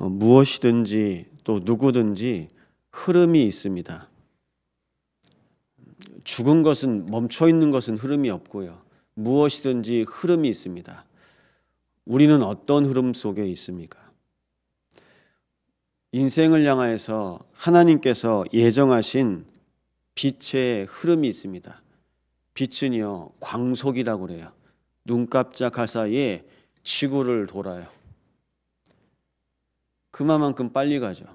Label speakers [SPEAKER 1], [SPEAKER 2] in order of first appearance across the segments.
[SPEAKER 1] 무엇이든지 또 누구든지 흐름이 있습니다. 죽은 것은, 멈춰 있는 것은 흐름이 없고요. 무엇이든지 흐름이 있습니다. 우리는 어떤 흐름 속에 있습니까? 인생을 향하여서 하나님께서 예정하신 빛의 흐름이 있습니다. 빛은요, 광속이라고 그래요. 눈 깜짝할 사이에 지구를 돌아요. 그만큼 빨리 가죠.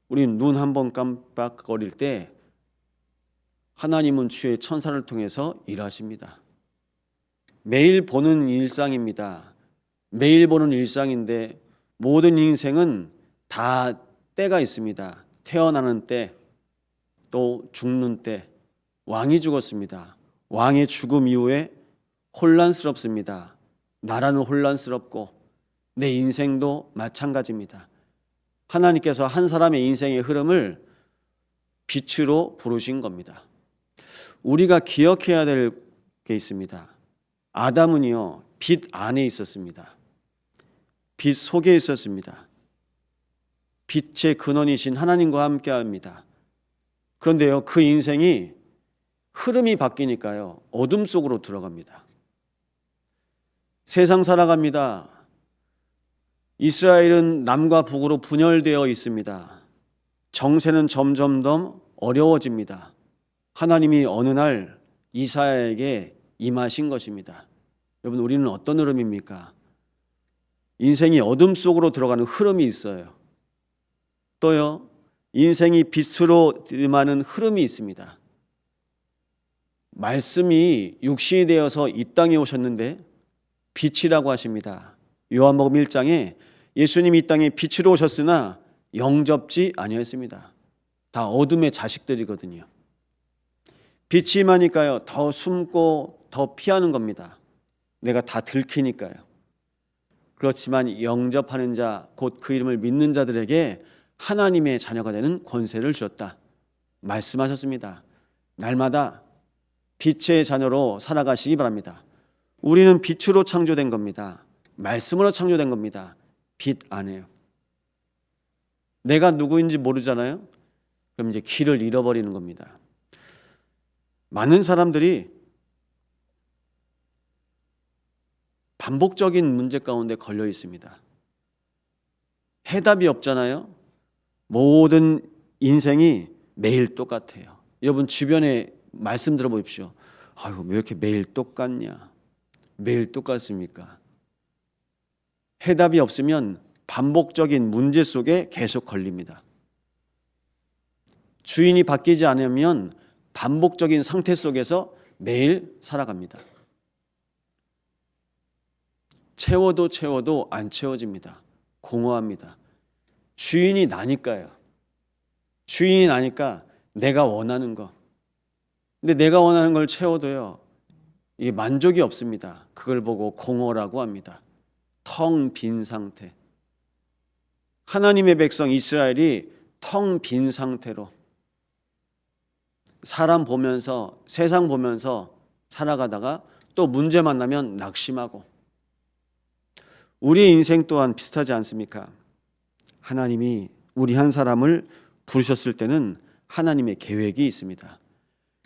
[SPEAKER 1] 우리는 눈 한 번 깜빡거릴 때 하나님은 주의 천사를 통해서 일하십니다. 매일 보는 일상입니다. 매일 보는 일상인데 모든 인생은 다 때가 있습니다. 태어나는 때, 또 죽는 때. 왕이 죽었습니다. 왕의 죽음 이후에 혼란스럽습니다. 나라는 혼란스럽고 내 인생도 마찬가지입니다. 하나님께서 한 사람의 인생의 흐름을 빛으로 부르신 겁니다. 우리가 기억해야 될 게 있습니다. 아담은요, 빛 안에 있었습니다. 빛 속에 있었습니다. 빛의 근원이신 하나님과 함께합니다. 그런데요, 그 인생이 흐름이 바뀌니까요, 어둠 속으로 들어갑니다. 세상 살아갑니다. 이스라엘은 남과 북으로 분열되어 있습니다. 정세는 점점 더 어려워집니다. 하나님이 어느 날 이사야에게 임하신 것입니다. 여러분, 우리는 어떤 흐름입니까? 인생이 어둠 속으로 들어가는 흐름이 있어요. 또요, 인생이 빛으로 임하는 흐름이 있습니다. 말씀이 육신이 되어서 이 땅에 오셨는데 빛이라고 하십니다. 요한복음 1장에 예수님이 이 땅에 빛으로 오셨으나 영접지 아니었습니다. 다 어둠의 자식들이거든요. 빛이 임하니까요, 더 숨고 더 피하는 겁니다. 내가 다 들키니까요. 그렇지만 영접하는 자, 곧 그 이름을 믿는 자들에게 하나님의 자녀가 되는 권세를 주셨다 말씀하셨습니다. 날마다 빛의 자녀로 살아가시기 바랍니다. 우리는 빛으로 창조된 겁니다. 말씀으로 창조된 겁니다. 빛 안에요. 내가 누구인지 모르잖아요. 그럼 이제 길을 잃어버리는 겁니다. 많은 사람들이 반복적인 문제 가운데 걸려 있습니다. 해답이 없잖아요. 모든 인생이 매일 똑같아요. 여러분 주변에 말씀 들어보십시오. 아유, 왜 이렇게 매일 똑같냐? 매일 똑같습니까? 해답이 없으면 반복적인 문제 속에 계속 걸립니다. 주인이 바뀌지 않으면 반복적인 상태 속에서 매일 살아갑니다. 채워도 안 채워집니다. 공허합니다. 주인이 나니까요. 주인이 나니까 내가 원하는 거. 근데 내가 원하는 걸 채워도요, 이게 만족이 없습니다. 그걸 보고 공허라고 합니다. 텅 빈 상태. 하나님의 백성 이스라엘이 텅 빈 상태로 사람 보면서, 세상 보면서 살아가다가 또 문제 만나면 낙심하고. 우리의 인생 또한 비슷하지 않습니까? 하나님이 우리 한 사람을 부르셨을 때는 하나님의 계획이 있습니다.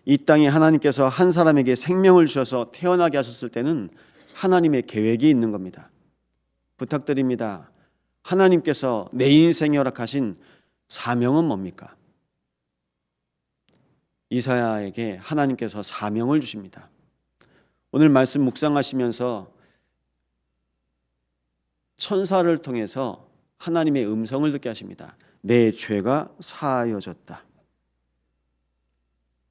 [SPEAKER 1] 이 땅에 하나님께서 한 사람에게 생명을 주셔서 태어나게 하셨을 때는 하나님의 계획이 있는 겁니다. 부탁드립니다. 하나님께서 내 인생에 허락하신 사명은 뭡니까? 이사야에게 하나님께서 사명을 주십니다. 오늘 말씀 묵상하시면서 천사를 통해서 하나님의 음성을 듣게 하십니다. 내 죄가 사하여졌다.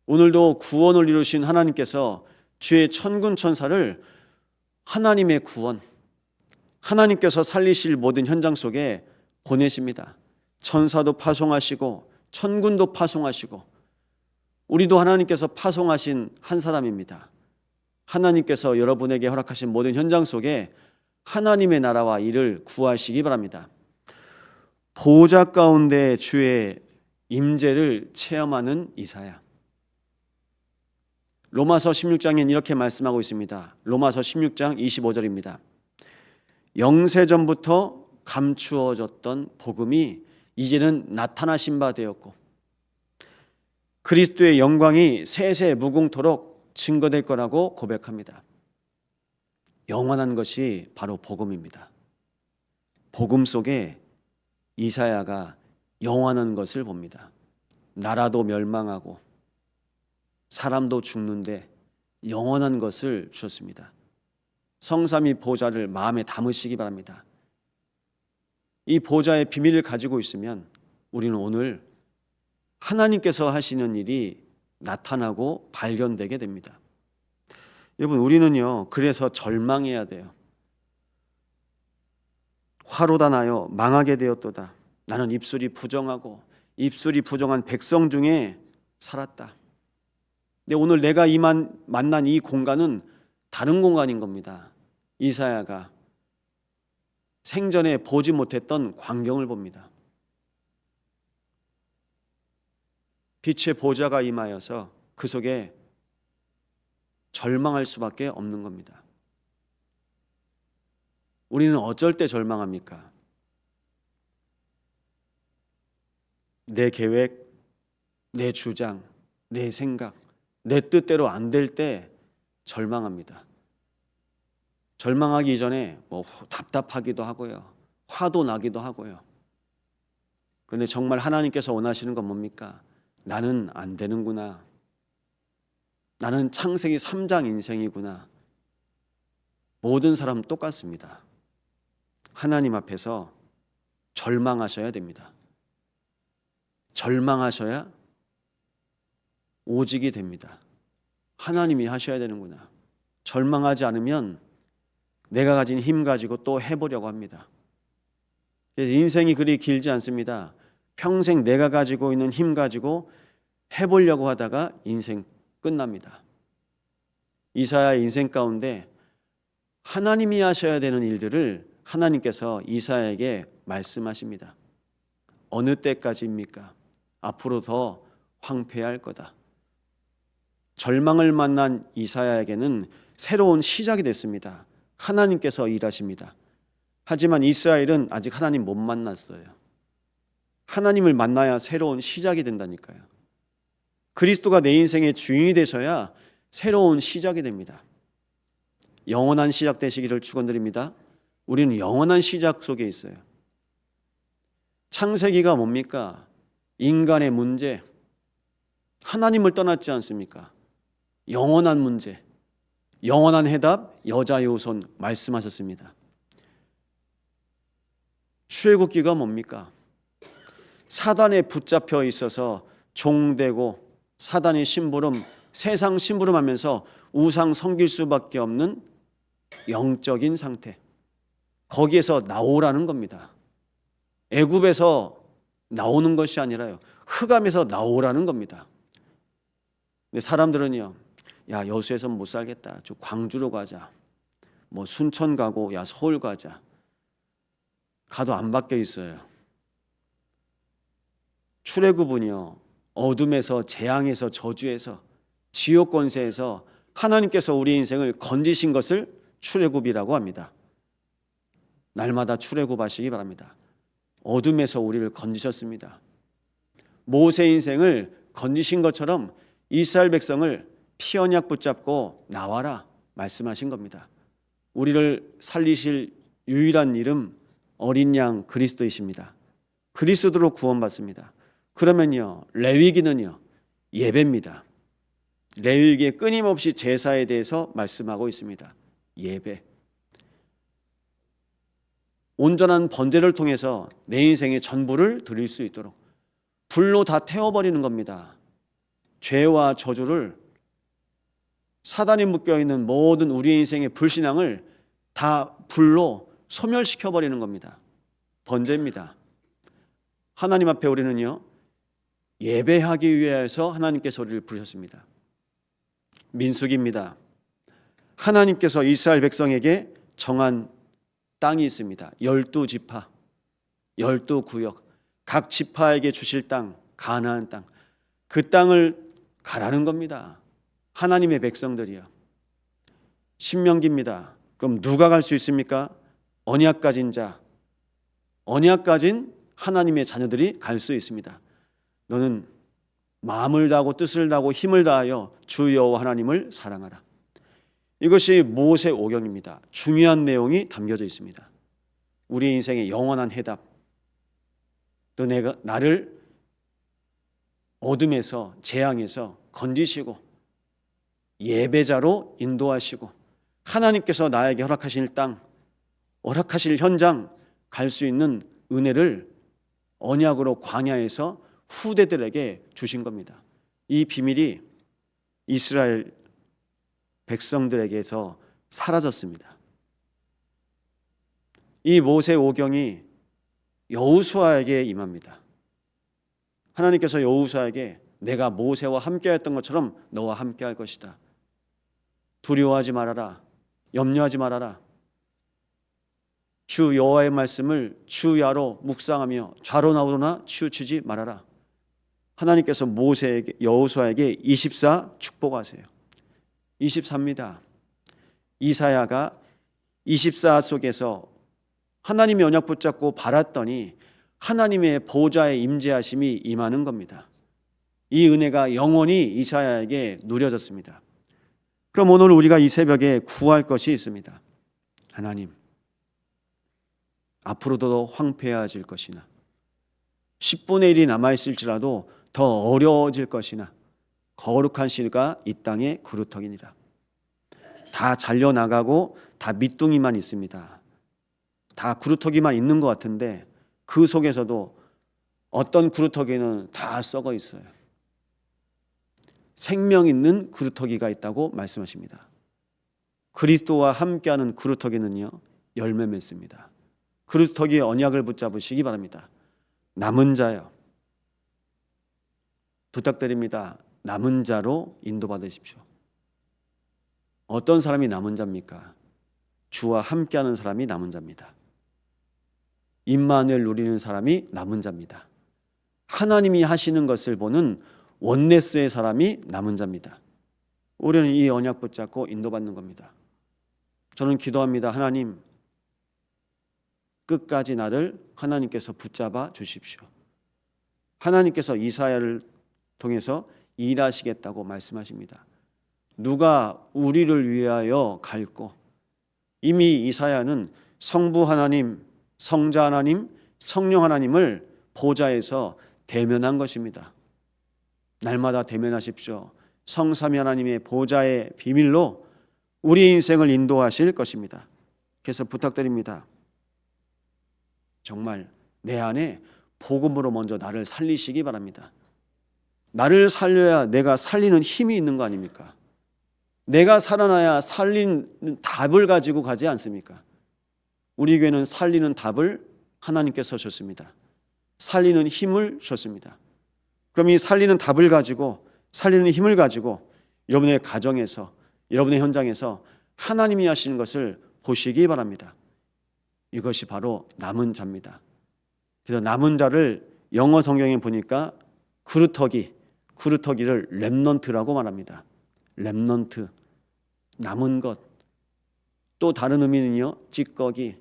[SPEAKER 1] 오늘도 구원을 이루신 하나님께서 주의 천군 천사를 하나님의 구원, 하나님께서 살리실 모든 현장 속에 보내십니다. 천사도 파송하시고 천군도 파송하시고, 우리도 하나님께서 파송하신 한 사람입니다. 하나님께서 여러분에게 허락하신 모든 현장 속에 하나님의 나라와 일을 구하시기 바랍니다. 보좌 가운데 주의 임재를 체험하는 이사야. 로마서 16장엔 이렇게 말씀하고 있습니다. 로마서 16장 25절입니다. 영세전부터 감추어졌던 복음이 이제는 나타나신 바 되었고 그리스도의 영광이 세세 무궁토록 증거될 거라고 고백합니다. 영원한 것이 바로 복음입니다. 복음 속에 이사야가 영원한 것을 봅니다. 나라도 멸망하고 사람도 죽는데 영원한 것을 주셨습니다. 성삼위 보좌를 마음에 담으시기 바랍니다. 이 보좌의 비밀을 가지고 있으면 우리는 오늘 하나님께서 하시는 일이 나타나고 발견되게 됩니다. 여러분, 우리는요, 그래서 절망해야 돼요. 화로다 나여 망하게 되었도다. 나는 입술이 부정하고 입술이 부정한 백성 중에 살았다. 근데 오늘 내가 만난 이 공간은 다른 공간인 겁니다. 이사야가 생전에 보지 못했던 광경을 봅니다. 빛의 보좌가 임하여서 그 속에 절망할 수밖에 없는 겁니다. 우리는 어쩔 때 절망합니까? 내 계획, 내 주장, 내 생각, 내 뜻대로 안 될 때 절망합니다. 절망하기 이전에 답답하기도 하고요. 화도 나기도 하고요. 그런데 정말 하나님께서 원하시는 건 뭡니까? 나는 안 되는구나. 나는 창세기 3장 인생이구나. 모든 사람 똑같습니다. 하나님 앞에서 절망하셔야 됩니다. 절망하셔야 오직이 됩니다. 하나님이 하셔야 되는구나. 절망하지 않으면 내가 가진 힘 가지고 또 해보려고 합니다. 인생이 그리 길지 않습니다. 평생 내가 가지고 있는 힘 가지고 해보려고 하다가 인생 끝납니다. 이사야의 인생 가운데 하나님이 하셔야 되는 일들을 하나님께서 이사야에게 말씀하십니다. 어느 때까지입니까? 앞으로 더 황폐할 거다. 절망을 만난 이사야에게는 새로운 시작이 됐습니다. 하나님께서 일하십니다. 하지만 이스라엘은 아직 하나님 못 만났어요. 하나님을 만나야 새로운 시작이 된다니까요. 그리스도가 내 인생의 주인이 되셔야 새로운 시작이 됩니다. 영원한 시작 되시기를 축원드립니다. 우리는 영원한 시작 속에 있어요. 창세기가 뭡니까? 인간의 문제, 하나님을 떠났지 않습니까? 영원한 문제, 영원한 해답, 여자의 후손 말씀하셨습니다. 출애굽기가 뭡니까? 사단에 붙잡혀 있어서 종되고 사단의 심부름, 세상 심부름하면서 우상 섬길 수밖에 없는 영적인 상태, 거기에서 나오라는 겁니다. 애굽에서 나오는 것이 아니라요, 흑암에서 나오라는 겁니다. 근데 사람들은요, 야, 여수에서 못 살겠다, 저 광주로 가자, 뭐 순천 가고, 야, 서울 가자. 가도 안 바뀌어 있어요. 출애굽은요, 어둠에서, 재앙에서, 저주에서, 지옥 권세에서 하나님께서 우리 인생을 건지신 것을 출애굽이라고 합니다. 날마다 출애굽하시기 바랍니다. 어둠에서 우리를 건지셨습니다. 모세 인생을 건지신 것처럼 이스라엘 백성을 피 언약 붙잡고 나와라 말씀하신 겁니다. 우리를 살리실 유일한 이름 어린 양 그리스도이십니다. 그리스도로 구원받습니다. 그러면요, 레위기는요, 예배입니다. 레위기에 끊임없이 제사에 대해서 말씀하고 있습니다. 예배. 온전한 번제를 통해서 내 인생의 전부를 드릴 수 있도록 불로 다 태워버리는 겁니다. 죄와 저주를, 사단이 묶여있는 모든 우리 인생의 불신앙을 다 불로 소멸시켜버리는 겁니다. 번제입니다. 하나님 앞에 우리는요, 예배하기 위해서 하나님께서 우리를 부르셨습니다. 민수기입니다. 하나님께서 이스라엘 백성에게 정한 땅이 있습니다. 12지파, 12구역, 각 지파에게 주실 땅, 가나안 땅. 그 땅을 가라는 겁니다. 하나님의 백성들이요. 신명기입니다. 그럼 누가 갈 수 있습니까? 언약 가진 자, 언약 가진 하나님의 자녀들이 갈 수 있습니다. 너는 마음을 다하고 뜻을 다하고 힘을 다하여 주 여호와 하나님을 사랑하라. 이것이 모세 오경입니다. 중요한 내용이 담겨져 있습니다. 우리 인생의 영원한 해답, 또 내가 나를 어둠에서 재앙에서 건지시고 예배자로 인도하시고 하나님께서 나에게 허락하실 땅, 허락하실 현장 갈 수 있는 은혜를 언약으로 광야에서 후대들에게 주신 겁니다. 이 비밀이 이스라엘 백성들에게서 사라졌습니다. 이 모세 오경이 여호수아에게 임합니다. 하나님께서 여호수아에게 내가 모세와 함께했던 것처럼 너와 함께할 것이다. 두려워하지 말아라. 염려하지 말아라. 주 여호와의 말씀을 주야로 묵상하며 좌로 나오나 치우치지 말아라. 하나님께서 모세에게 여호수아에게 24 축복하세요. 24입니다. 이사야가 24 속에서 하나님의 언약 붙잡고 바랐더니 하나님의 보좌의 임재하심이 임하는 겁니다. 이 은혜가 영원히 이사야에게 누려졌습니다. 그럼 오늘 우리가 이 새벽에 구할 것이 있습니다. 하나님, 앞으로도 황폐해질 것이나 10분의 1이 남아있을지라도 더 어려워질 것이나 거룩한 씨가 이 땅에 그루터기니라. 다 잘려나가고 다 밑둥이만 있습니다. 다 그루터기만 있는 것 같은데 그 속에서도 어떤 그루터기는 다 썩어 있어요. 생명 있는 그루터기가 있다고 말씀하십니다. 그리스도와 함께하는 그루터기는요, 열매 맺습니다. 그루터기의 언약을 붙잡으시기 바랍니다. 남은 자요, 부탁드립니다. 남은 자로 인도받으십시오. 어떤 사람이 남은 자입니까? 주와 함께하는 사람이 남은 자입니다. 임마누엘 누리는 사람이 남은 자입니다. 하나님이 하시는 것을 보는 원네스의 사람이 남은 자입니다. 우리는 이 언약 붙잡고 인도받는 겁니다. 저는 기도합니다. 하나님, 끝까지 나를 하나님께서 붙잡아 주십시오. 하나님께서 이사야를 통해서 일하시겠다고 말씀하십니다. 누가 우리를 위하여 갈고, 이미 이사야는 성부 하나님, 성자 하나님, 성령 하나님을 보좌에서 대면한 것입니다. 날마다 대면하십시오. 성삼위 하나님의 보좌의 비밀로 우리 인생을 인도하실 것입니다. 그래서 부탁드립니다. 정말 내 안에 복음으로 먼저 나를 살리시기 바랍니다. 나를 살려야 내가 살리는 힘이 있는 거 아닙니까? 내가 살아나야 살리는 답을 가지고 가지 않습니까? 우리 교회는 살리는 답을 하나님께서 주셨습니다. 살리는 힘을 주셨습니다. 그럼 이 살리는 답을 가지고, 살리는 힘을 가지고 여러분의 가정에서, 여러분의 현장에서 하나님이 하시는 것을 보시기 바랍니다. 이것이 바로 남은 자입니다. 그래서 남은 자를 영어 성경에 보니까 그루터기를 렘넌트라고 말합니다. 렘넌트, 남은 것. 또 다른 의미는요, 찌꺼기,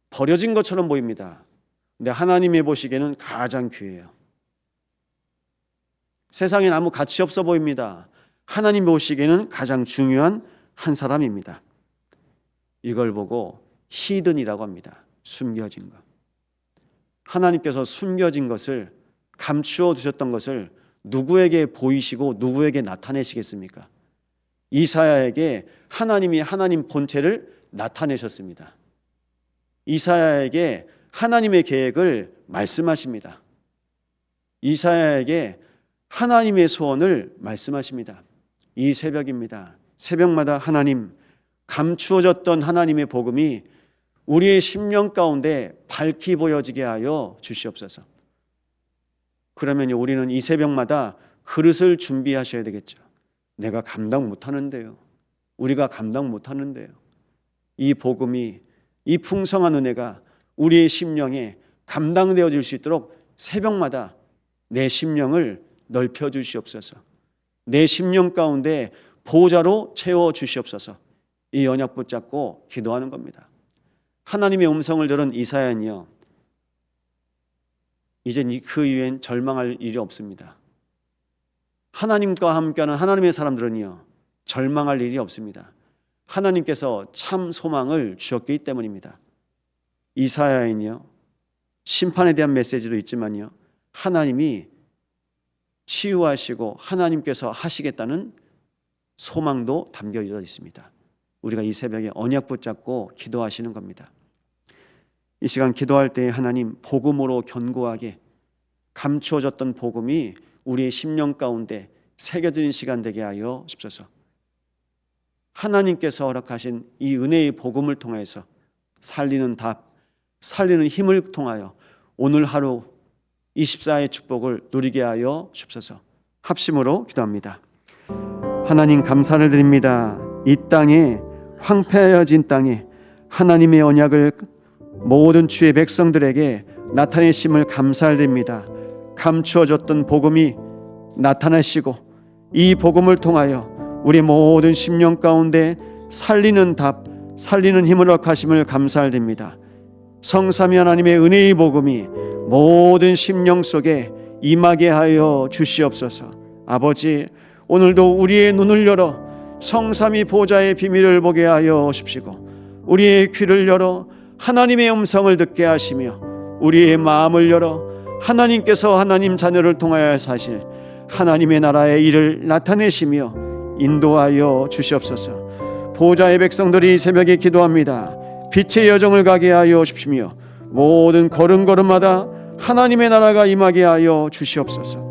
[SPEAKER 1] 버려진 것처럼 보입니다. 근데 하나님이 보시기에는 가장 귀해요. 세상엔 아무 가치 없어 보입니다. 하나님 보시기에는 가장 중요한 한 사람입니다. 이걸 보고 히든이라고 합니다. 숨겨진 것. 하나님께서 숨겨진 것을, 감추어 두셨던 것을 누구에게 보이시고 누구에게 나타내시겠습니까? 이사야에게 하나님이 하나님 본체를 나타내셨습니다. 이사야에게 하나님의 계획을 말씀하십니다. 이사야에게 하나님의 소원을 말씀하십니다. 이 새벽입니다. 새벽마다 하나님, 감추어졌던 하나님의 복음이 우리의 심령 가운데 밝히 보여지게 하여 주시옵소서. 그러면 우리는 이 새벽마다 그릇을 준비하셔야 되겠죠. 내가 감당 못하는데요. 우리가 감당 못하는데요. 이 복음이, 이 풍성한 은혜가 우리의 심령에 감당되어질 수 있도록 새벽마다 내 심령을 넓혀 주시옵소서. 내 심령 가운데 보좌로 채워 주시옵소서. 이 언약 붙잡고 기도하는 겁니다. 하나님의 음성을 들은 이사야는요, 이제 그 이후엔 절망할 일이 없습니다. 하나님과 함께하는 하나님의 사람들은요, 절망할 일이 없습니다. 하나님께서 참 소망을 주셨기 때문입니다. 이사야에는요, 심판에 대한 메시지도 있지만요, 하나님이 치유하시고 하나님께서 하시겠다는 소망도 담겨져 있습니다. 우리가 이 새벽에 언약 붙잡고 기도하시는 겁니다. 이 시간 기도할 때 하나님, 복음으로 견고하게 감추어졌던 복음이 우리의 심령 가운데 새겨지는 시간 되게 하여 주옵소서. 하나님께서 허락하신 이 은혜의 복음을 통해서 살리는 답, 살리는 힘을 통하여 오늘 하루 24의 축복을 누리게 하여 주옵소서. 합심으로 기도합니다. 하나님, 감사를 드립니다. 이 땅에, 황폐해진 땅에 하나님의 언약을 모든 주의 백성들에게 나타내심을 감사드립니다. 감추어졌던 복음이 나타나시고 이 복음을 통하여 우리 모든 심령 가운데 살리는 답, 살리는 힘을 허락하심을 감사드립니다. 성삼위 하나님의 은혜의 복음이 모든 심령 속에 임하게 하여 주시옵소서. 아버지, 오늘도 우리의 눈을 열어 성삼위 보좌의 비밀을 보게 하여 주십시고, 우리의 귀를 열어 하나님의 음성을 듣게 하시며, 우리의 마음을 열어 하나님께서 하나님 자녀를 통하여 사실 하나님의 나라의 일을 나타내시며 인도하여 주시옵소서. 보좌의 백성들이 이 새벽에 기도합니다. 빛의 여정을 가게 하여 주십시며 모든 걸음걸음마다 하나님의 나라가 임하게 하여 주시옵소서.